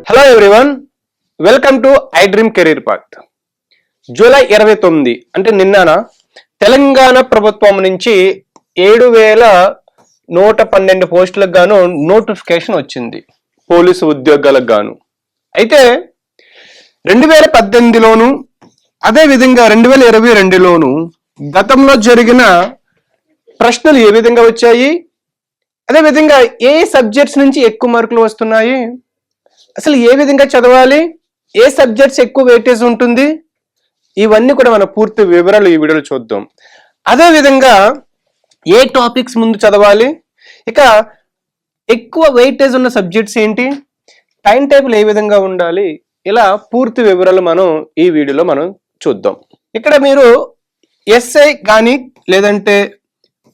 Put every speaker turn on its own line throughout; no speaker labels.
Hello everyone, welcome to I dream career path. July 29 అంటే నిన్నన తెలంగాణ ప్రభుత్వం నుంచి 7,112 పోస్టులకు గాను నోటిఫికేషన్ వచ్చింది పోలీసు ఉద్యోగాలకు గాను. అయితే 2018లోను అదేవిధంగా 2022లోను గతంలో జరిగిన ప్రశ్నలు ఏ విధంగా వచ్చాయి, అదేవిధంగా ఏ సబ్జెక్ట్స్ నుంచి ఎక్కువ మార్కులు వస్తున్నాయి, అసలు ఏ విధంగా చదవాలి, ఏ సబ్జెక్ట్స్ ఎక్కువ వెయిటేజ్ ఉంటుంది, ఇవన్నీ కూడా మన పూర్తి వివరాలు ఈ వీడియోలో చూద్దాం. అదేవిధంగా ఏ టాపిక్స్ ముందు చదవాలి, ఇక ఎక్కువ వెయిటేజ్ ఉన్న సబ్జెక్ట్స్ ఏంటి, టైం టేబుల్ ఏ విధంగా ఉండాలి, ఇలా పూర్తి వివరాలు మనం ఈ వీడియోలో మనం చూద్దాం. ఇక్కడ మీరు ఎస్ఐ కానీ లేదంటే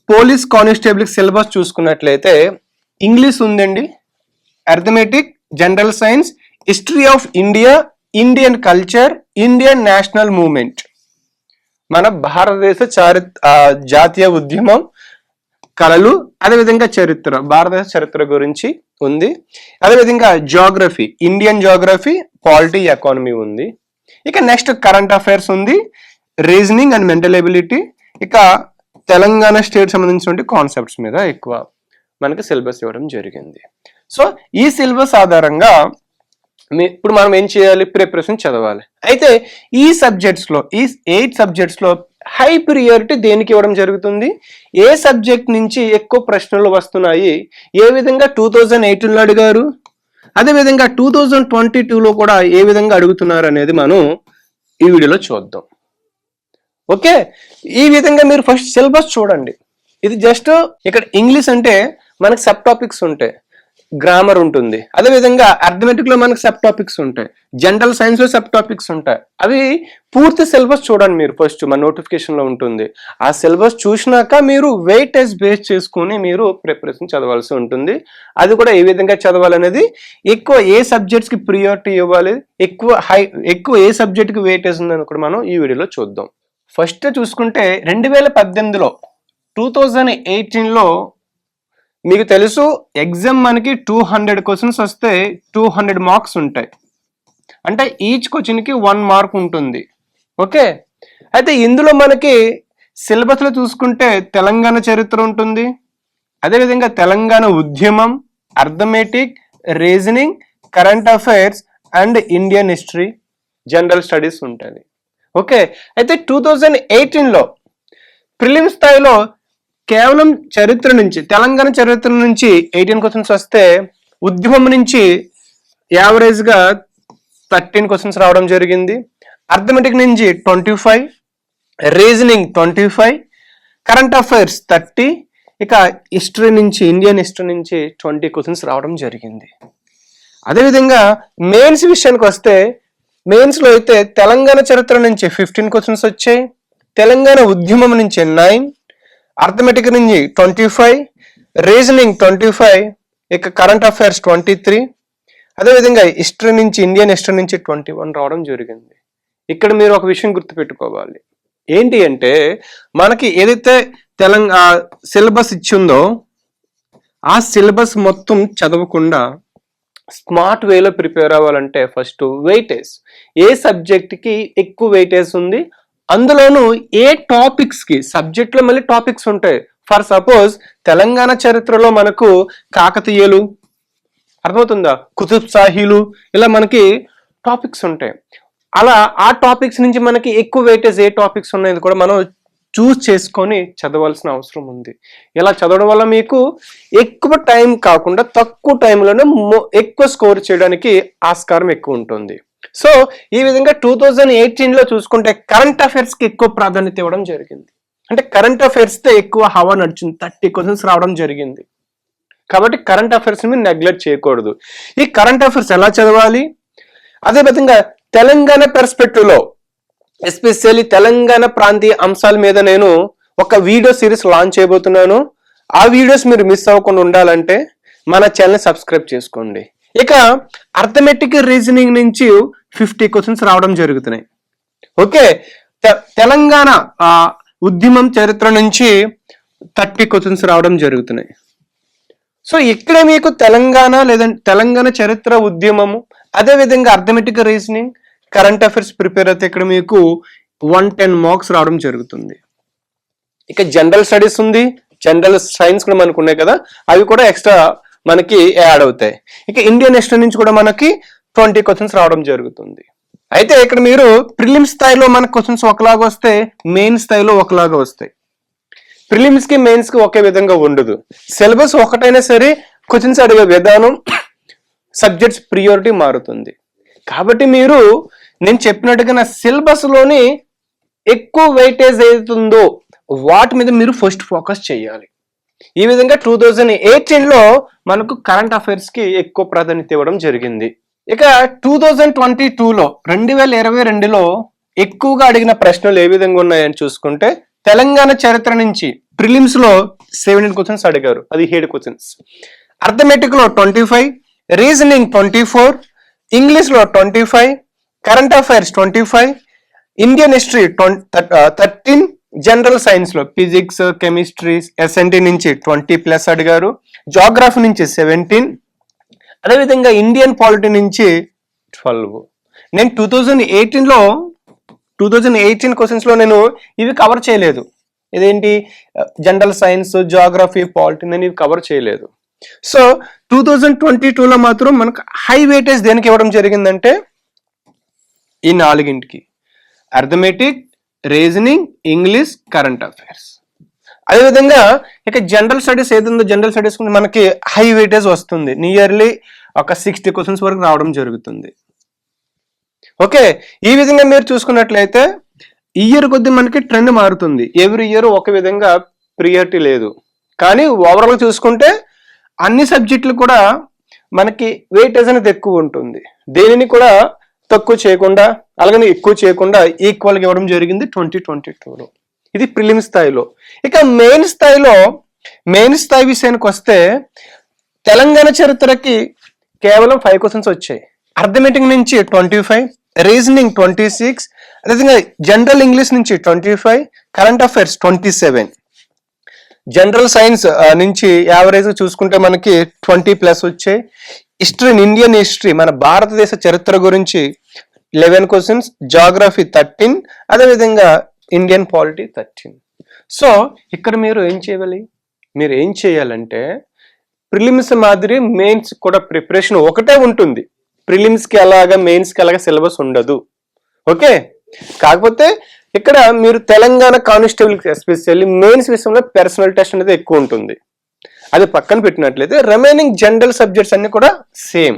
పోలీస్ కానిస్టేబుల్ సిలబస్ చూసుకున్నట్లయితే ఇంగ్లీష్ ఉందండి, arithmetic, general science, history of India, Indian culture, Indian national movement, మన భారతదేశ జాతీయ ఉద్యమం, కళలు, అదేవిధంగా చరిత్ర, భారతదేశ చరిత్ర గురించి ఉంది. అదేవిధంగా geography, Indian geography, polity, economy ఉంది. ఇక నెక్స్ట్ కరెంట్ అఫైర్స్ ఉంది, రీజనింగ్ అండ్ మెంటల్ ఎబిలిటీ. ఇక తెలంగాణ స్టేట్ సంబంధించిన కాన్సెప్ట్స్ మీద ఎక్కువ మనకి సిలబస్ ఇవ్వడం జరిగింది. సో ఈ సిలబస్ ఆధారంగా ఇప్పుడు మనం ఏం చేయాలి, ప్రిపరేషన్ చదవాలి. అయితే ఈ సబ్జెక్ట్స్ లో, ఈ 8 సబ్జెక్ట్స్ లో హై ప్రియారిటీ దేనికి ఇవ్వడం జరుగుతుంది, ఏ సబ్జెక్ట్ నుంచి ఎక్కువ ప్రశ్నలు వస్తున్నాయి, ఏ విధంగా 2018లో అడిగారు, అదేవిధంగా 2022లో కూడా ఏ విధంగా అడుగుతున్నారు అనేది మనం ఈ వీడియోలో చూద్దాం. ఓకే, ఈ విధంగా మీరు ఫస్ట్ సిలబస్ చూడండి. ఇది జస్ట్ ఇక్కడ ఇంగ్లీష్ అంటే మనకి సబ్ టాపిక్స్ ఉంటాయి, గ్రామర్ ఉంటుంది, అదేవిధంగా అర్థమెటిక్ లో మనకి సబ్ టాపిక్స్ ఉంటాయి, జనరల్ సైన్స్ లో సబ్ టాపిక్స్ ఉంటాయి. అవి పూర్తి సిలబస్ చూడండి మీరు ఫస్ట్, మన నోటిఫికేషన్ లో ఉంటుంది. ఆ సిలబస్ చూసినాక మీరు వెయిటేజ్ బేస్ చేసుకుని మీరు ప్రిపరేషన్ చదవాల్సి ఉంటుంది. అది కూడా ఏ విధంగా చదవాలనేది, ఎక్కువ ఏ సబ్జెక్ట్స్ కి ప్రియారిటీ ఇవ్వాలి, ఎక్కువ ఏ సబ్జెక్ట్ కి వెయిటేజ్ ఉందని కూడా మనం ఈ వీడియోలో చూద్దాం. ఫస్ట్ చూసుకుంటే 2018లో 2018లో మీకు తెలుసు ఎగ్జామ్ మనకి 200 క్వశ్చన్స్ వస్తే 200 మార్క్స్ ఉంటాయి, అంటే ఈచ్ క్వశ్చన్కి 1 మార్క్ ఉంటుంది. ఓకే, అయితే ఇందులో మనకి సిలబస్లో చూసుకుంటే తెలంగాణ చరిత్ర ఉంటుంది, అదేవిధంగా తెలంగాణ ఉద్యమం, arithmetic, reasoning, current affairs and Indian history, general studies ఉంటుంది. ఓకే, అయితే 2018లో ప్రిలిమ్ స్థాయిలో కేవలం చరిత్ర నుంచి, తెలంగాణ చరిత్ర నుంచి 18 క్వశ్చన్స్ వస్తే ఉద్యమం నుంచి యావరేజ్ గా 13 క్వశ్చన్స్ రావడం జరిగింది, అర్థమెటిక్ నుంచి 25, రీజనింగ్ 25, కరెంట్ అఫైర్స్ 30, ఇక హిస్టరీ నుంచి, ఇండియన్ హిస్టరీ నుంచి 20 క్వశ్చన్స్ రావడం జరిగింది. అదేవిధంగా మెయిన్స్ విషయానికి వస్తే మెయిన్స్ లో అయితే తెలంగాణ చరిత్ర నుంచి 15 క్వశ్చన్స్ వచ్చాయి, తెలంగాణ ఉద్యమం నుంచి 9, అర్థమెటిక్ నుంచి 25, రీజనింగ్ 25, ఇక కరెంట్ అఫైర్స్ 23, అదేవిధంగా హిస్టరీ నుంచి, ఇండియన్ హిస్టరీ నుంచి 21 రావడం జరిగింది. ఇక్కడ మీరు ఒక విషయం గుర్తుపెట్టుకోవాలి, ఏంటి అంటే మనకి ఏదైతే సిలబస్ ఇచ్చిందో ఆ సిలబస్ మొత్తం చదవకుండా స్మార్ట్ వేలో ప్రిపేర్ అవ్వాలంటే ఫస్ట్ వెయిటేజ్, ఏ సబ్జెక్ట్కి ఎక్కువ వెయిటేజ్ ఉంది, అందులోనూ ఏ టాపిక్స్ కి, సబ్జెక్ట్ లో మళ్ళీ టాపిక్స్ ఉంటాయి. ఫర్ సపోజ్ తెలంగాణ చరిత్రలో మనకు కాకతీయులు, అర్థమవుతుందా, కుతుబ్ షాహీలు, ఇలా మనకి టాపిక్స్ ఉంటాయి. అలా ఆ టాపిక్స్ నుంచి మనకి ఎక్కువ వెయిటేజ్ ఏ టాపిక్స్ ఉన్నాయో కూడా మనం చూస్ చేసుకొని చదవాల్సిన అవసరం ఉంది. ఇలా చదవడం వల్ల మీకు ఎక్కువ టైం కాకుండా తక్కువ టైంలోనే ఎక్కువ స్కోర్ చేయడానికి ఆస్కారం ఎక్కువ ఉంటుంది. సో ఈ విధంగా 2018లో చూసుకుంటే కరెంట్ అఫైర్స్ కి ఎక్కువ ప్రాధాన్యత ఇవ్వడం జరిగింది. అంటే కరెంట్ అఫైర్స్ తో ఎక్కువ హవా నడిచింది, 30 క్వశ్చన్స్ రావడం జరిగింది. కాబట్టి కరెంట్ అఫైర్స్ ని నెగ్లెక్ట్ చేయకూడదు. ఈ కరెంట్ అఫైర్స్ ఎలా చదవాలి, అదేవిధంగా తెలంగాణ పర్స్పెక్టివ్ లో ఎస్పెషల్లీ తెలంగాణ ప్రాంతీయ అంశాల మీద నేను ఒక వీడియో సిరీస్ లాంచ్ చేయబోతున్నాను. ఆ వీడియోస్ మీరు మిస్ అవ్వకుండా ఉండాలంటే మన ఛానల్ సబ్స్క్రైబ్ చేసుకోండి. ఇక అర్థమెటిక్, రీజనింగ్ నుంచి 50 క్వశ్చన్స్ రావడం జరుగుతున్నాయి. ఓకే, తెలంగాణ ఉద్యమం చరిత్ర నుంచి 30 క్వశ్చన్స్ రావడం జరుగుతున్నాయి. సో ఇక్కడ మీకు తెలంగాణ లేదంటే తెలంగాణ చరిత్ర, ఉద్యమము, అదే విధంగా arithmetic, reasoning, current affairs prepare అయితే ఇక్కడ మీకు 110 మార్క్స్ రావడం జరుగుతుంది. ఇక జనరల్ స్టడీస్ ఉంది, జనరల్ సైన్స్ కూడా మనకు ఉన్నాయి కదా, అవి కూడా ఎక్స్ట్రా మనకి యాడ్ అవుతాయి. ఇక ఇండియన్ హిస్టరీ నుంచి కూడా మనకి 20 క్వశ్చన్స్ రావడం జరుగుతుంది. అయితే ఇక్కడ మీరు ప్రిలిమ్స్ స్థాయిలో మనకు క్వశ్చన్స్ ఒకలాగా వస్తే మెయిన్ స్థాయిలో ఒకలాగా వస్తాయి. ప్రిలిమ్స్ కి మెయిన్స్ కి ఒకే విధంగా ఉండదు. సిలబస్ ఒకటైనా సరే క్వశ్చన్స్ అడిగే విధానం, సబ్జెక్ట్స్ ప్రియారిటీ మారుతుంది. కాబట్టి మీరు నేను చెప్పినట్టుగా నా సిలబస్ లోని ఎక్కువ వెయిటేజ్ ఏదైతుందో వాటి మీద మీరు ఫస్ట్ ఫోకస్ చేయాలి. ఈ విధంగా 2018లో మనకు కరెంట్ అఫైర్స్ కి ఎక్కువ ప్రాధాన్యత ఇవ్వడం జరిగింది. ఇక 2022లో 2022లో ఎక్కువగా అడిగిన ప్రశ్నలు ఏ విధంగా ఉన్నాయని చూసుకుంటే, తెలంగాణ చరిత్ర నుంచి ప్రిలిమ్స్ లో 17 క్వశ్చన్స్ అడిగారు, 17 క్వశ్చన్స్. అర్థమెటిక్ లో 25, రీజనింగ్ 24, ఇంగ్లీష్ లో 25, current affairs 25, Indian history 13, general science లో ఫిజిక్స్, కెమిస్ట్రీ, ఎస్ఎన్టీ నుంచి 20+ అడిగారు, జాగ్రఫీ నుంచి 17, అదేవిధంగా ఇండియన్ పాలిటీ నుంచి 12. నేను 2018 క్వశ్చన్స్ లో నేను ఇవి కవర్ చేయలేదు. ఇదేంటి జనరల్ సైన్స్, జాగ్రఫీ, పాలిటీ నేను ఇవి కవర్ చేయలేదు. సో 2022లో మాత్రం మనకు హై వెయిటేజ్ దేనికి ఇవ్వడం జరిగిందంటే ఈ 4ంటికి: arithmetic, reasoning, English, current affairs. అదేవిధంగా ఇక జనరల్ స్టడీస్ ఏదైందో జనరల్ స్టడీస్ మనకి హై వెయిటేజ్ వస్తుంది, నియర్లీ ఒక 60 క్వశ్చన్స్ వరకు రావడం జరుగుతుంది. ఓకే, ఈ విధంగా మీరు చూసుకున్నట్లయితే ఇయర్ కొద్ది మనకి ట్రెండ్ మారుతుంది. ఎవ్రీ ఇయర్ ఒక విధంగా ప్రియారిటీ లేదు, కానీ ఓవరాల్ చూసుకుంటే అన్ని సబ్జెక్టులు కూడా మనకి వెయిటేజ్ అనేది ఎక్కువ ఉంటుంది. దేనిని కూడా తక్కువ చేయకుండా అలాగని ఎక్కువ చేయకుండా ఈక్వల్గా ఇవ్వడం జరిగింది 2022లో. ఇది ప్రిలిమ్ స్థాయిలో. ఇక మెయిన్ స్థాయి విషయానికి వస్తే తెలంగాణ చరిత్రకి కేవలం 5 క్వశ్చన్స్ వచ్చాయి. అర్థమెటిక్ నుంచి 25, రీజనింగ్ 26, అదేవిధంగా జనరల్ ఇంగ్లీష్ నుంచి 25, కరెంట్ అఫైర్స్ 27. జనరల్ సైన్స్ నుంచి యావరేజ్ చూసుకుంటే మనకి 20+ వచ్చాయి. హిస్టరీ, ఇండియన్ హిస్టరీ మన భారతదేశ చరిత్ర గురించి 11 క్వశ్చన్స్, జాగ్రఫీ 13, అదేవిధంగా ఇండియన్ పాలిటీ 13. సో ఇక్కడ మీరు ఏం చేయాలంటే ప్రిలిమ్స్ మాదిరి మెయిన్స్ కూడా ప్రిపరేషన్ ఒకటే ఉంటుంది. ప్రిలిమ్స్ కి అలాగా మెయిన్స్ కి అలాగా సిలబస్ ఉండదు. ఓకే, కాకపోతే ఇక్కడ మీరు తెలంగాణ కానిస్టేబుల్ ఎస్పెషల్లీ మెయిన్స్ విషయంలో పర్సనల్ టెస్ట్ అనేది ఎక్కువ ఉంటుంది. అది పక్కన పెట్టినట్లయితే రిమైనింగ్ జనరల్ సబ్జెక్ట్స్ అన్ని కూడా సేమ్,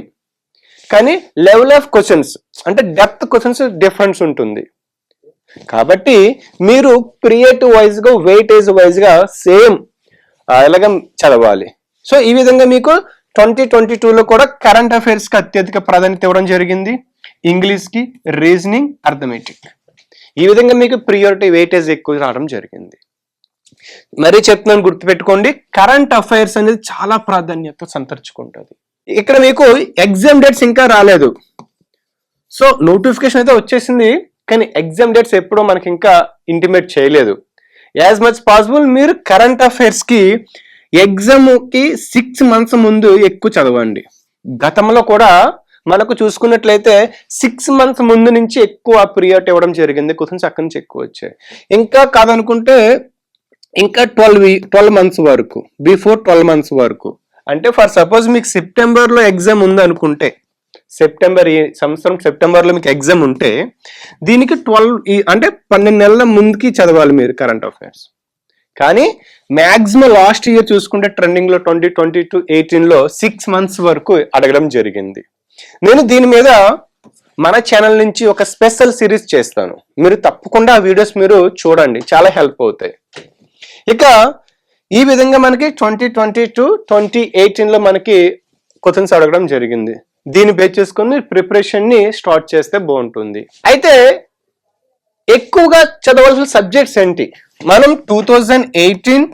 కానీ లెవెల్ ఆఫ్ క్వశ్చన్స్ అంటే డెప్త్ క్వశ్చన్స్ డిఫరెన్స్ ఉంటుంది. కాబట్టి మీరు ప్రియేటివ్ వైజ్ గా, వెయిటేజ్ వైజ్ గా సేమ్ ఎలాగ చదవాలి. సో ఈ విధంగా మీకు 2022లో కూడా కరెంట్ అఫైర్స్ కి అత్యధిక ప్రాధాన్యత ఇవ్వడం జరిగింది, ఇంగ్లీష్ కి, రీజనింగ్, అర్థమెటిక్. ఈ విధంగా మీకు ప్రియారిటీ వెయిటేజ్ ఎక్కువ రావడం జరిగింది. మరీ చెప్తున్నాను, గుర్తుపెట్టుకోండి, కరెంట్ అఫైర్స్ అనేది చాలా ప్రాధాన్యత సంతరించుకుంటుంది. ఇక్కడ మీకు ఎగ్జామ్ డేట్స్ ఇంకా రాలేదు. సో నోటిఫికేషన్ అయితే వచ్చేసింది, కానీ ఎగ్జామ్ డేట్స్ ఎప్పుడో మనకి ఇంకా ఇంటిమేట్ చేయలేదు. యాజ్ మచ్ పాసిబుల్ మీరు కరెంట్ అఫైర్స్ కి ఎగ్జామ్ కి 6 months ముందు ఎక్కువ చదవండి. గతంలో కూడా మనకు చూసుకున్నట్లయితే 6 months ముందు నుంచి ఎక్కువ ప్రియారిటీ ఇవ్వడం జరిగింది, క్వశ్చన్స్ అక్కడి నుంచి ఎక్కువ వచ్చాయి. ఇంకా కాదనుకుంటే ఇంకా 12 months వరకు, బిఫోర్ 12 months వరకు. అంటే ఫర్ సపోజ్ మీకు సెప్టెంబర్లో ఎగ్జామ్ ఉంది అనుకుంటే, ఈ సంవత్సరం సెప్టెంబర్లో మీకు ఎగ్జామ్ ఉంటే దీనికి 12 నెలల ముందుకి చదవాలి మీరు కరెంట్ అఫైర్స్. కానీ మ్యాక్సిమం లాస్ట్ ఇయర్ చూసుకుంటే ట్రెండింగ్ లో 2022-18లో 6 months వరకు అడగడం జరిగింది. నేను దీని మీద మన ఛానల్ నుంచి ఒక స్పెషల్ సిరీస్ చేస్తాను, మీరు తప్పకుండా ఆ వీడియోస్ మీరు చూడండి, చాలా హెల్ప్ అవుతాయి. ఇక ఈ విధంగా మనకి 2022-2018లో మనకి క్వశ్చన్స్ అడగడం జరిగింది. దీన్ని బేస్ చేసుకుని ప్రిపరేషన్ ని స్టార్ట్ చేస్తే బాగుంటుంది. అయితే ఎక్కువగా చదవాల్సిన సబ్జెక్ట్స్ ఏంటి? మనం 2018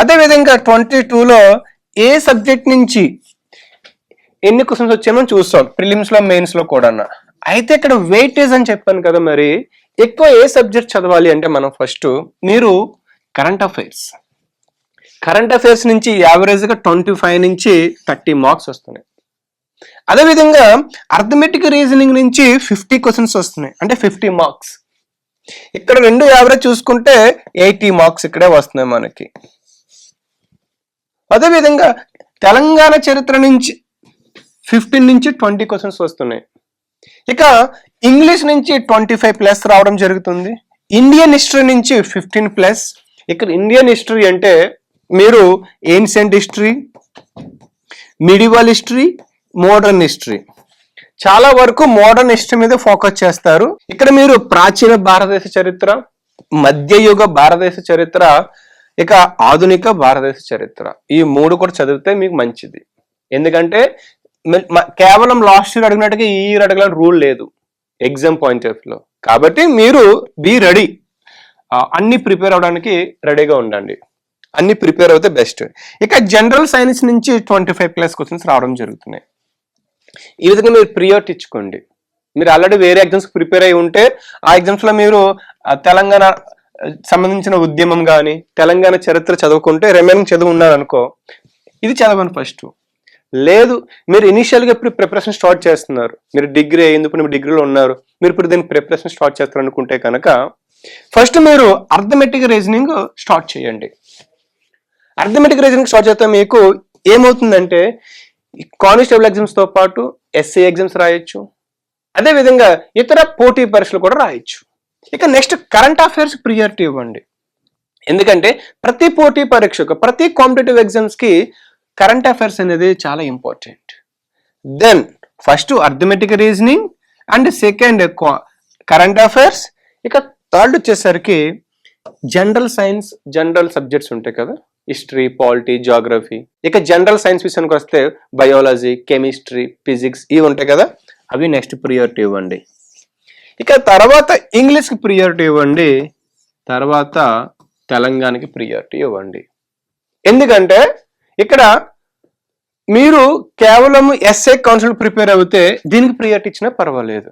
అదేవిధంగా 22లో ఏ సబ్జెక్ట్ నుంచి ఎన్ని క్వశ్చన్స్ వచ్చాయో చూస్తాం, ప్రిలిమ్స్ లో, మెయిన్స్ లో కూడా. అయితే ఇక్కడ వెయిటేజ్ అని చెప్పాను కదా, మరి ఎక్కువ ఏ సబ్జెక్ట్ చదవాలి అంటే మనం ఫస్ట్ మీరు కరెంట్ అఫైర్స్ నుంచి యావరేజ్ గా 25 నుంచి 30 మార్క్స్ వస్తున్నాయి. అదేవిధంగా అర్థమెటిక్ రీజనింగ్ నుంచి 50 క్వశ్చన్స్ వస్తున్నాయి, అంటే 50 మార్క్స్. ఇక్కడ రెండు యావరేజ్ చూసుకుంటే 80 మార్క్స్ ఇక్కడే వస్తున్నాయి మనకి. అదేవిధంగా తెలంగాణ చరిత్ర నుంచి 15 నుంచి 20 క్వశ్చన్స్ వస్తున్నాయి. ఇక ఇంగ్లీష్ నుంచి 25+ రావడం జరుగుతుంది. ఇండియన్ హిస్టరీ నుంచి 15+. ఇక్కడ ఇండియన్ హిస్టరీ అంటే మీరు ancient history, medieval history, modern history, చాలా వరకు మోడర్న్ హిస్టరీ మీద ఫోకస్ చేస్తారు. ఇక్కడ మీరు ప్రాచీన భారతదేశ చరిత్ర, మధ్యయుగ భారతదేశ చరిత్ర, ఇక ఆధునిక భారతదేశ చరిత్ర, ఈ 3 కూడా చదివితే మీకు మంచిది. ఎందుకంటే కేవలం లాస్ట్ ఇయర్ అడిగినట్టుగా ఈ ఇయర్ అడగాలని రూల్ లేదు ఎగ్జామ్ పాయింట్ ఆఫ్ లో. కాబట్టి మీరు బీ రెడీ, అన్ని ప్రిపేర్ అవడానికి రెడీగా ఉండండి. అన్ని ప్రిపేర్ అవుతే బెస్ట్. ఇక జనరల్ సైన్స్ నుంచి 25+ క్వశ్చన్స్ రావడం జరుగుతున్నాయి. ఈ విధంగా మీరు ప్రియారిటీ ఇచ్చుకోండి. మీరు ఆల్రెడీ వేరే ఎగ్జామ్స్ ప్రిపేర్ అయి ఉంటే ఆ ఎగ్జామ్స్ లో మీరు తెలంగాణ సంబంధించిన ఉద్యమం కానీ తెలంగాణ చరిత్ర చదువుకుంటే రిమైనింగ్ చదువు ఉన్నారనుకో, ఇది చదవండి ఫస్ట్. లేదు మీరు ఇనిషియల్ గా ఇప్పుడు ప్రిపరేషన్ స్టార్ట్ చేస్తున్నారు, మీరు డిగ్రీ అయ్యింది, ఇప్పుడు మీరు డిగ్రీలో ఉన్నారు, మీరు ఇప్పుడు దీన్ని ప్రిపరేషన్ స్టార్ట్ చేస్తారు అనుకుంటే కనుక ఫస్ట్ మీరు అర్థమెటిక్ రీజనింగ్ స్టార్ట్ చేయండి. అర్థమెటిక్ రీజనింగ్ స్టార్ట్ చేస్తే మీకు ఏమవుతుందంటే కానిస్టేబుల్ ఎగ్జామ్స్ తో పాటు ఎస్ఏ ఎగ్జామ్స్ రాయొచ్చు, అదేవిధంగా ఇతర పోటీ పరీక్షలు కూడా రాయొచ్చు. ఇక నెక్స్ట్ కరెంట్ అఫైర్స్ ప్రియారిటీ ఇవ్వండి. ఎందుకంటే ప్రతి పోటీ పరీక్షకు, ప్రతి కాంపిటేటివ్ ఎగ్జామ్స్ కి కరెంట్ అఫైర్స్ అనేది చాలా important. Then first arithmetic reasoning and second current affairs. ఇక థర్డ్ వచ్చేసరికి జనరల్ సైన్స్, జనరల్ సబ్జెక్ట్స్ ఉంటాయి కదా, హిస్టరీ, పాలిటీ, జాగ్రఫీ. ఇక జనరల్ సైన్స్ విషయానికి వస్తే బయాలజీ, కెమిస్ట్రీ, ఫిజిక్స్ ఇవి ఉంటాయి కదా, అవి నెక్స్ట్ ప్రియారిటీ ఇవ్వండి. ఇక తర్వాత ఇంగ్లీష్కి ప్రియారిటీ ఇవ్వండి, తర్వాత తెలంగాణకి ప్రియారిటీ ఇవ్వండి. ఎందుకంటే ఇక్కడ మీరు కేవలం ఎస్ఏ కౌన్సిల్ ప్రిపేర్ అవుతే దీనికి ప్రియారిటీ ఇచ్చినా పర్వాలేదు.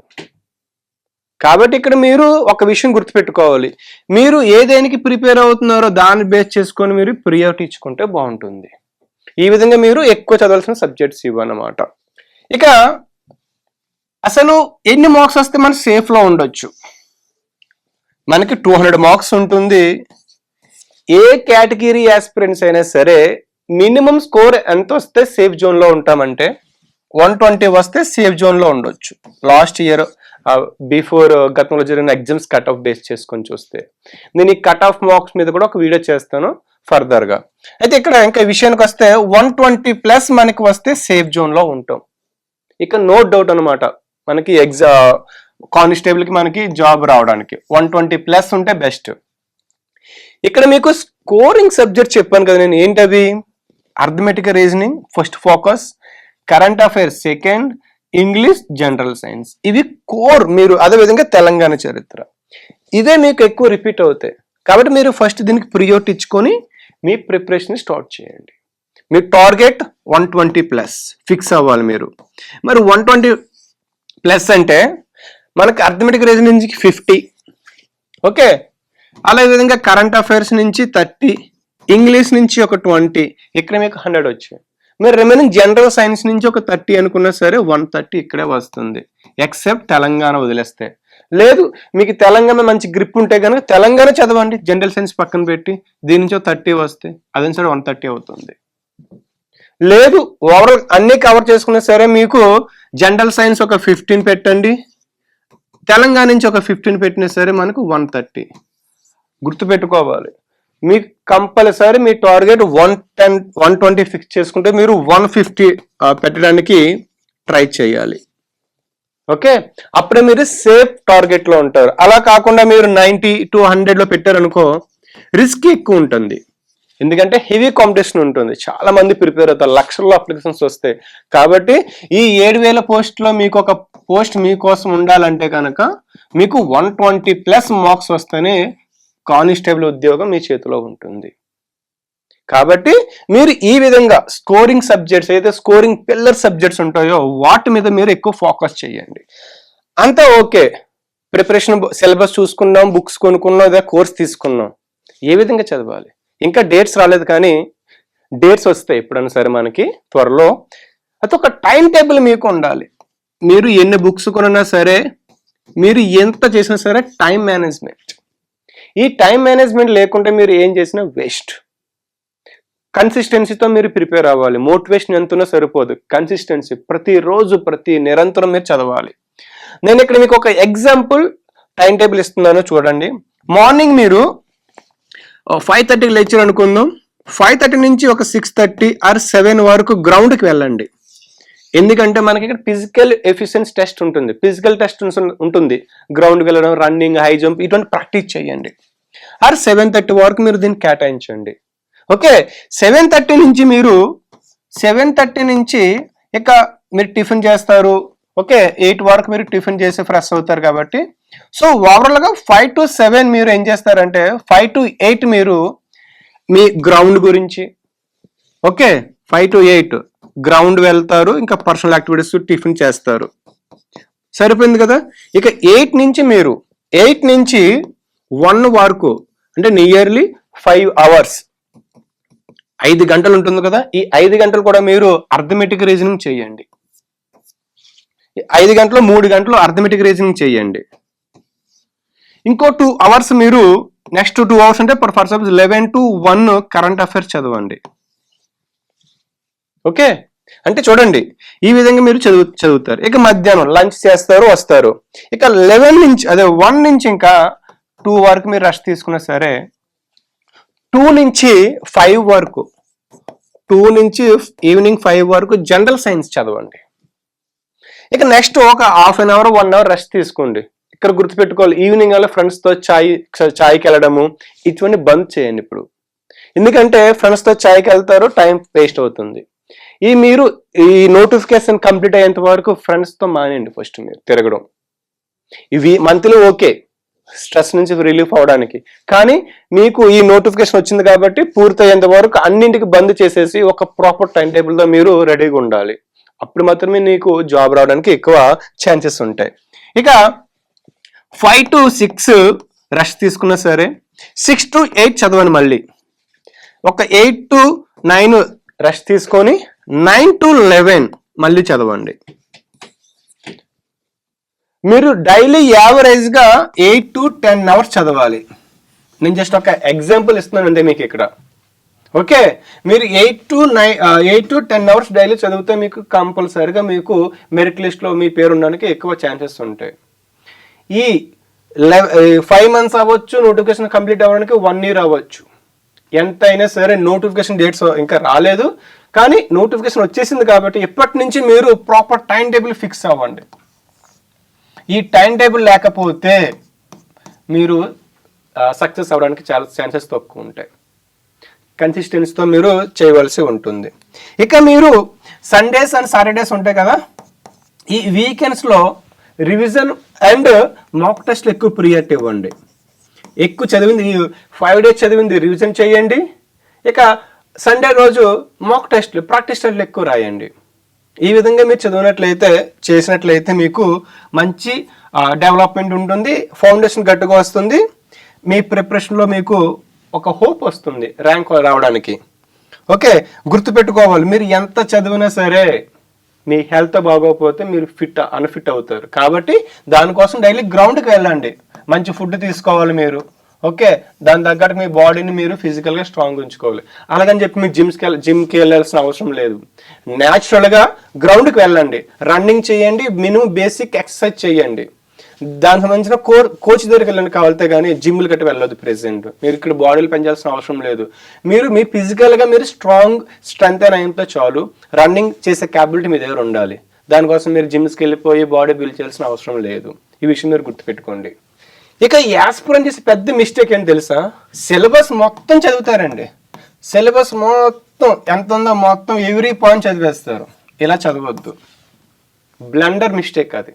కాబట్టి ఇక్కడ మీరు ఒక విషయం గుర్తుపెట్టుకోవాలి, మీరు ఏదేనికి ప్రిపేర్ అవుతున్నారో దాన్ని బేస్ చేసుకొని మీరు ప్రియారిటీ ఇచ్చుకుంటే బాగుంటుంది. ఈ విధంగా మీరు ఎక్కువ చదవాల్సిన సబ్జెక్ట్స్ ఇవ్వన్నమాట. ఇక అసలు ఎన్ని మార్క్స్ వస్తే మనం సేఫ్ లో ఉండొచ్చు? మనకి 200 మార్క్స్ ఉంటుంది. ఏ కేటగిరీ ఆస్పిరెంట్స్ అయినా సరే మినిమం స్కోర్ ఎంత వస్తే సేఫ్ జోన్ లో ఉంటామంటే 120 వస్తే సేఫ్ జోన్ లో ఉండొచ్చు. లాస్ట్ ఇయర్ బిఫోర్ గతంలో జరిగిన ఎగ్జామ్స్ కట్ ఆఫ్ బేస్ చేసుకొని చూస్తే నేను ఈ కట్ ఆఫ్ మార్క్స్ మీద కూడా ఒక వీడియో చేస్తాను ఫర్దర్ గా. అయితే ఇక్కడ ఇంకా విషయానికి వస్తే 120+ మనకి వస్తే సేఫ్ జోన్ లో ఉంటాం. ఇక నో డౌట్ అనమాట, మనకి కానిస్టేబుల్ కి మనకి జాబ్ రావడానికి 120+ ఉంటే బెస్ట్. ఇక్కడ మీకు స్కోరింగ్ సబ్జెక్ట్ చెప్పాను కదా నేను, ఏంటవి? Arithmetic reasoning first focus, current affairs second, English, general science, ఇవి కోర్. మీరు అదేవిధంగా తెలంగాణ చరిత్ర, ఇదే మీకు ఎక్కువ రిపీట్ అవుతాయి. కాబట్టి మీరు ఫస్ట్ దీనికి ప్రియారిటీ ఇచ్చుకొని మీ ప్రిపరేషన్ స్టార్ట్ చేయండి. మీ టార్గెట్ 120+ ఫిక్స్ అవ్వాలి మీరు. మరి 120+ అంటే మనకి అర్థమెటిక్ రీజనింగ్ నుంచి 50, ఓకే, అలా విధంగా కరెంట్ అఫైర్స్ నుంచి 30, ఇంగ్లీష్ నుంచి ఒక 20, ఇక్కడ మీకు 100 వచ్చాయి. మీరు రిమైనింగ్ జనరల్ సైన్స్ నుంచి ఒక 30 అనుకున్నా సరే 130 ఇక్కడే వస్తుంది, ఎక్సెప్ట్ తెలంగాణ వదిలేస్తే. లేదు మీకు తెలంగాణ మంచి గ్రిప్ ఉంటే కనుక తెలంగాణ చదవండి, జనరల్ సైన్స్ పక్కన పెట్టి, దీని నుంచి 30 వస్తే అదే సరే 130 అవుతుంది. లేదు ఓవరాల్ అన్ని కవర్ చేసుకున్నా సరే మీకు జనరల్ సైన్స్ ఒక 15 పెట్టండి, తెలంగాణ నుంచి ఒక 15 పెట్టినా సరే మనకు 130. గుర్తుపెట్టుకోవాలి, మీకు కంపల్సరీ మీ టార్గెట్ 120 ఫిక్స్ చేసుకుంటే మీరు 150 పెట్టడానికి ట్రై చేయాలి. ఓకే, అప్పుడే మీరు సేఫ్ టార్గెట్ లో ఉంటారు. అలా కాకుండా మీరు 90 to 100 లో పెట్టారనుకో రిస్క్ ఎక్కువ ఉంటుంది. ఎందుకంటే హెవీ కాంపిటీషన్ ఉంటుంది, చాలా మంది ప్రిపేర్ అవుతారు, లక్షల్లో అప్లికేషన్స్ వస్తాయి. కాబట్టి ఈ 7000 పోస్ట్లో మీకు ఒక పోస్ట్ మీకోసం ఉండాలంటే కనుక మీకు 120+ మార్క్స్ వస్తేనే కానిస్టేబుల్ ఉద్యోగం మీ చేతిలో ఉంటుంది. కాబట్టి మీరు ఈ విధంగా స్కోరింగ్ సబ్జెక్ట్స్, అయితే స్కోరింగ్ పిల్లర్ సబ్జెక్ట్స్ ఉంటాయో వాటి మీద మీరు ఎక్కువ ఫోకస్ చేయండి. అంతా ఓకే, ప్రిపరేషన్ సిలబస్ చూసుకున్నాం, బుక్స్ కొనుక్కున్నాం, లేదా కోర్స్ తీసుకున్నాం, ఏ విధంగా చదవాలి? ఇంకా డేట్స్ రాలేదు, కానీ డేట్స్ వస్తాయి ఎప్పుడైనా సరే మనకి త్వరలో. అది ఒక టైం టేబుల్ మీకు ఉండాలి. మీరు ఎన్ని బుక్స్ కొన్నా సరే, మీరు ఎంత చేసినా సరే టైం మేనేజ్మెంట్. ఈ టైం మేనేజ్మెంట్ లేకుంటే మీరు ఏం చేసినా వేస్ట్. కన్సిస్టెన్సీతో మీరు ప్రిపేర్ అవ్వాలి. మోటివేషన్ ఎంతున్నా సరిపోదు, కన్సిస్టెన్సీ ప్రతిరోజు నిరంతరం మీరు చదవాలి. నేను ఇక్కడ మీకు ఒక ఎగ్జాంపుల్ టైం టేబుల్ ఇస్తున్నాను చూడండి. మార్నింగ్ మీరు 5:30కి లేచారు అనుకుందాం. 5:30 నుంచి ఒక 6:30 ఆర్ 7 వరకు గ్రౌండ్కి వెళ్ళండి. ఎందుకంటే మనకి ఇక్కడ ఫిజికల్ ఎఫిషియన్సీ టెస్ట్ ఉంటుంది, ఫిజికల్ టెస్ట్ ఉంటుంది. గ్రౌండ్కి వెళ్ళడం, రన్నింగ్, హై జంప్ ఇటువంటి ప్రాక్టీస్ చేయండి. ఆర్ 7:30 వరకు మీరు దీన్ని కేటాయించండి. ఓకే, 7:30 నుంచి ఇక మీరు టిఫిన్ చేస్తారు. ఓకే, 8 వరకు మీరు టిఫిన్ చేసి ఫ్రెష్ అవుతారు కాబట్టి, సో ఓవరాల్గా 5 to 7 మీరు ఏం చేస్తారంటే 5 to 8 మీరు మీ గ్రౌండ్ గురించి, ఓకే 5 to 8 గ్రౌండ్ వెళ్తారు, ఇంకా పర్సనల్ యాక్టివిటీస్ టిఫిన్ చేస్తారు. సరిపోయింది కదా. ఇక 8 నుంచి 1 వరకు అంటే నియర్లీ 5 hours, 5 గంటలు ఉంటుంది కదా. ఈ 5 గంటలు కూడా మీరు అర్థమెటిక్ రీజనింగ్ చేయండి. 5 గంటలు 3 గంటలు అర్థమెటిక్ రీజనింగ్ చేయండి. ఇంకో 2 hours మీరు నెక్స్ట్ 2 hours అంటే for suppose 11 to 1 current affairs చదవండి. ఓకే, అంటే చూడండి ఈ విధంగా మీరు చదువుతారు. ఇక మధ్యాహ్నం లంచ్ చేస్తారు, వస్తారు. ఇక 11 నుంచి 1 నుంచి ఇంకా 2 వరకు మీరు రెస్ట్ తీసుకున్నా సరే, 2 నుంచి 5 వరకు, 2 నుంచి ఈవినింగ్ 5 వరకు జనరల్ సైన్స్ చదవండి. ఇక నెక్స్ట్ ఒక half an hour 1 hour rest తీసుకోండి. ఇక్కడ గుర్తుపెట్టుకోవాలి, ఈవినింగ్ అలా ఫ్రెండ్స్తో చాయ్కి వెళ్ళడము ఇటువంటి బంద్ చేయండి ఇప్పుడు. ఎందుకంటే ఫ్రెండ్స్తో చాయ్కి వెళ్తారు, టైం వేస్ట్ అవుతుంది. మీరు ఈ నోటిఫికేషన్ కంప్లీట్ అయ్యేంత వరకు ఫ్రెండ్స్తో మానేయండి ఫస్ట్ మీరు తిరగడం. ఇవి మంత్లీ ఓకే స్ట్రెస్ నుంచి రిలీఫ్ అవడానికి, కానీ మీకు ఈ నోటిఫికేషన్ వచ్చింది కాబట్టి పూర్తయ్యేంత వరకు అన్నింటికి బంద్ చేసేసి ఒక ప్రాపర్ టైం టేబుల్తో మీరు రెడీగా ఉండాలి. అప్పుడు మాత్రమే నీకు జాబ్ రావడానికి ఎక్కువ ఛాన్సెస్ ఉంటాయి. ఇక 5 to 6 రెస్ట్ తీసుకున్నా సరే, 6 to 8 చదవండి. మళ్ళీ ఒక 8 to 9 రెస్ట్ తీసుకొని 9 to 11 మళ్ళీ చదవండి. మీరు డైలీ యావరేజ్ గా 8 to 10 hours చదవాలి. నేను జస్ట్ ఒక ఎగ్జాంపుల్ ఇస్తున్నాను అంటే మీకు ఇక్కడ. ఓకే, మీరు 8 to 10 hours డైలీ చదివితే మీకు కంపల్సరిగా మీకు మెరిట్ లిస్ట్ లో మీ పేరు ఉండడానికి ఎక్కువ ఛాన్సెస్ ఉంటాయి. ఈ 5 months అవ్వచ్చు, నోటిఫికేషన్ కంప్లీట్ అవ్వడానికి 1 year అవ్వచ్చు. ఎంత అయినా సరే నోటిఫికేషన్ డేట్స్ ఇంకా రాలేదు, కానీ నోటిఫికేషన్ వచ్చేసింది కాబట్టి ఇప్పటి నుంచి మీరు ప్రాపర్ టైం టేబుల్ ఫిక్స్ అవ్వండి. ఈ టైం టేబుల్ లేకపోతే మీరు సక్సెస్ అవ్వడానికి చాలా ఛాన్సెస్ తక్కువ ఉంటాయి. కన్సిస్టెన్సీతో మీరు చేయవలసి ఉంటుంది. ఇక మీరు సండేస్ అండ్ సాటర్డేస్ ఉంటాయి కదా, ఈ వీకెండ్స్లో రివిజన్ అండ్ మాక్ టెస్ట్లు ఎక్కువ ప్రియారిటీ ఇవ్వండి. ఎక్కువ చదివింది 5 days చదివింది రివిజన్ చేయండి. ఇక సండే రోజు మాక్ టెస్ట్లు, ప్రాక్టీస్ టెస్ట్లు ఎక్కువ రాయండి. ఈ విధంగా మీరు చేసినట్లయితే మీకు మంచి డెవలప్మెంట్ ఉంటుంది, ఫౌండేషన్ గట్టిగా వస్తుంది, మీ ప్రిపరేషన్లో మీకు ఒక హోప్ వస్తుంది ర్యాంక్ రావడానికి. ఓకే, గుర్తుపెట్టుకోవాలి, మీరు ఎంత చదివినా సరే మీ హెల్త్ బాగోకపోతే మీరు అన్ఫిట్ అవుతారు. కాబట్టి దానికోసం డైలీ గ్రౌండ్కి వెళ్ళండి, మంచి ఫుడ్ తీసుకోవాలి మీరు. ఓకే, దాని తగ్గట్టు మీ బాడీని మీరు ఫిజికల్గా స్ట్రాంగ్ ఉంచుకోవాలి. అలాగని చెప్పి మీరు జిమ్కి వెళ్ళాల్సిన అవసరం లేదు. న్యాచురల్గా గ్రౌండ్కి వెళ్ళండి, రన్నింగ్ చేయండి, మినిమం బేసిక్ ఎక్సర్సైజ్ చేయండి. దానికి సంబంధించిన కోచ్ దగ్గరికి వెళ్ళండి కావాలితే, కానీ జిమ్లు గట్టి వెళ్ళదు. ప్రెసెంట్ మీరు ఇక్కడ బాడీలు పెంచాల్సిన అవసరం లేదు. మీరు మీ ఫిజికల్గా మీరు స్ట్రెంత్ అయినంత చాలు. రన్నింగ్ చేసే క్యాపబిలిటీ మీ దగ్గర ఉండాలి. దానికోసం మీరు జిమ్స్కి వెళ్ళిపోయి బాడీ బిల్డ్ చేయాల్సిన అవసరం లేదు. ఈ విషయం మీరు గుర్తుపెట్టుకోండి. ఇక యాస్పిరెంట్ చేసే పెద్ద మిస్టేక్ ఏంటి తెలుసా? సిలబస్ మొత్తం చదువుతారండి. సిలబస్ మొత్తం ఎంత ఉందో మొత్తం ఎవ్రీ పాయింట్ చదివేస్తారు. ఇలా చదవద్దు, బ్లండర్ మిస్టేక్ అది.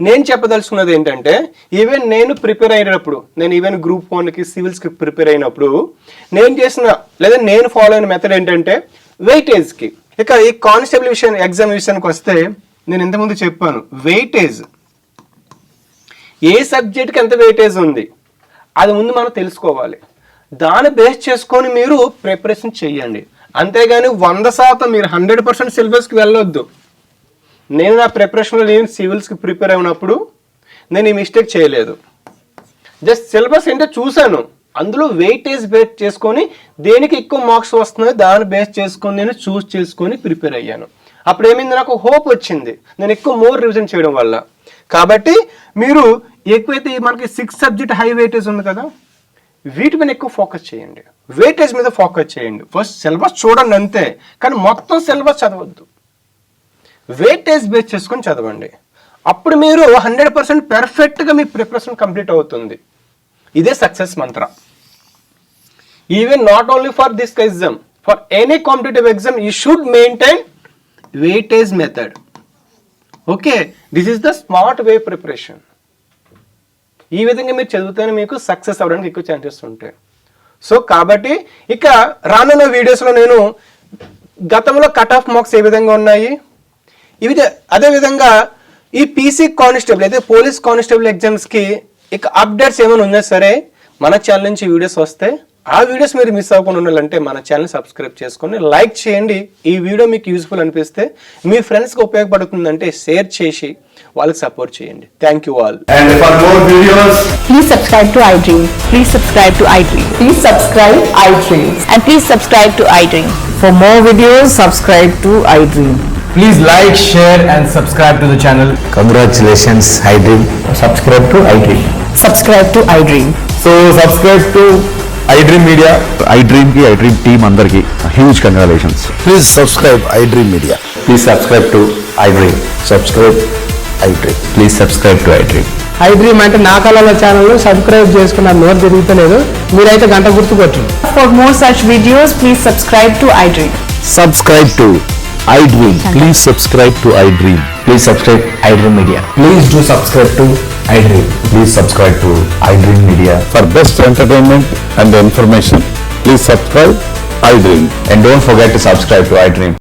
నేను చెప్పదలుచుకున్నది ఏంటంటే, ఈవెన్ నేను ప్రిపేర్ అయినప్పుడు, నేను ఈవెన్ గ్రూప్ 1కి సివిల్స్కి ప్రిపేర్ అయినప్పుడు నేను ఫాలో అయిన మెథడ్ ఏంటంటే వెయిటేజ్కి. ఇక ఈ కానిస్టేబుల్ ఎగ్జామ్ విషయానికి వస్తే నేను ఇంతకుముందు చెప్పాను, వెయిటేజ్ ఏ సబ్జెక్ట్కి ఎంత వెయిటేజ్ ఉంది అది ముందు మనం తెలుసుకోవాలి. దాన్ని బేస్ చేసుకొని మీరు ప్రిపరేషన్ చేయండి. అంతేగాని 100% మీరు 100% సిలబస్కి వెళ్ళొద్దు. నేను నా ప్రిపరేషన్లో నేను సివిల్స్కి ప్రిపేర్ అయినప్పుడు నేను ఈ మిస్టేక్ చేయలేదు. జస్ట్ సిలబస్ ఏంటో చూశాను, అందులో వెయిటేజ్ బేస్ చేసుకొని దేనికి ఎక్కువ మార్క్స్ వస్తున్నాయో దాన్ని బేస్ చేసుకొని నేను చూస్ చేసుకొని ప్రిపేర్ అయ్యాను. అప్పుడు ఏమైంది, నాకు హోప్ వచ్చింది నేను ఎక్కువ మోర్ రివిజన్ చేయడం వల్ల. కాబట్టి మీరు ఎక్కువైతే మనకి 6 సబ్జెక్ట్ హై వెయిటేజ్ ఉంది కదా, వీటి మీద ఎక్కువ ఫోకస్ చేయండి, వెయిటేజ్ మీద ఫోకస్ చేయండి. ఫస్ట్ సిలబస్ చూడండి అంతే, కానీ మొత్తం సిలబస్ చదవద్దు, వెయిటేజ్ బేస్ చేసుకొని చదవండి. అప్పుడు మీరు 100% పర్ఫెక్ట్గా మీ ప్రిపరేషన్ కంప్లీట్ అవుతుంది. ఇదే success Mantra. Even not only for this exam, for any competitive exam you should maintain weightage method. Okay, this is the smart way preparation. ఈ విధంగా మీరు చదివితేనే మీకు సక్సెస్ అవ్వడానికి ఎక్కువ ఛాన్సెస్ ఉంటాయి. సో కాబట్టి ఇక రానున్న వీడియోస్లో నేను గతంలో కట్ ఆఫ్ మార్క్స్ ఏ విధంగా ఉన్నాయి, అదేవిధంగా ఈ పీసీ కానిస్టేబుల్ అయితే పోలీస్ కానిస్టేబుల్ ఎగ్జామ్స్కి ఇక అప్డేట్స్ ఏమైనా ఉన్నా సరే మన ఛానల్ నుంచి వీడియోస్ వస్తే ఆ వీడియోస్ మీరు మిస్ అవ్వకుండా ఉండాలంటే మన ఛానల్ సబ్స్క్రైబ్ చేసుకొని లైక్ చేయండి. ఈ వీడియో మీకు యూస్ఫుల్ అనిపిస్తే మీ ఫ్రెండ్స్కి ఉపయోగపడుతుందంటే షేర్ చేసి వాళ్ళకి సపోర్ట్ చేయండి. Thank you all.
And for more videos,
Please subscribe to iDream. Please subscribe to iDream.
Please subscribe iDream.
And please subscribe to iDream.
For more videos, subscribe to iDream.
please like, share and subscribe to the channel.
Congratulations, iDream. Subscribe to iDream.
Subscribe to iDream.
So subscribe to iDream Media.
iDream ki iDream team andarki huge congratulations.
Please subscribe iDream Media.
Please subscribe to iDream.
Subscribe iDream.
Please subscribe to iDream.
iDream అంటే నా కళల channel subscribe చేసుకున్న నోరు తిరుగుతలేదు, మీరైతే గంట గుర్తు కొట్టండి.
For more such videos, please subscribe to iDream.
Subscribe to iDream. Please subscribe to iDream. Please subscribe iDream Media.
Please do subscribe to iDream.
Please subscribe to iDream Media.
For best entertainment and information, please subscribe iDream.
And don't forget to subscribe to iDream.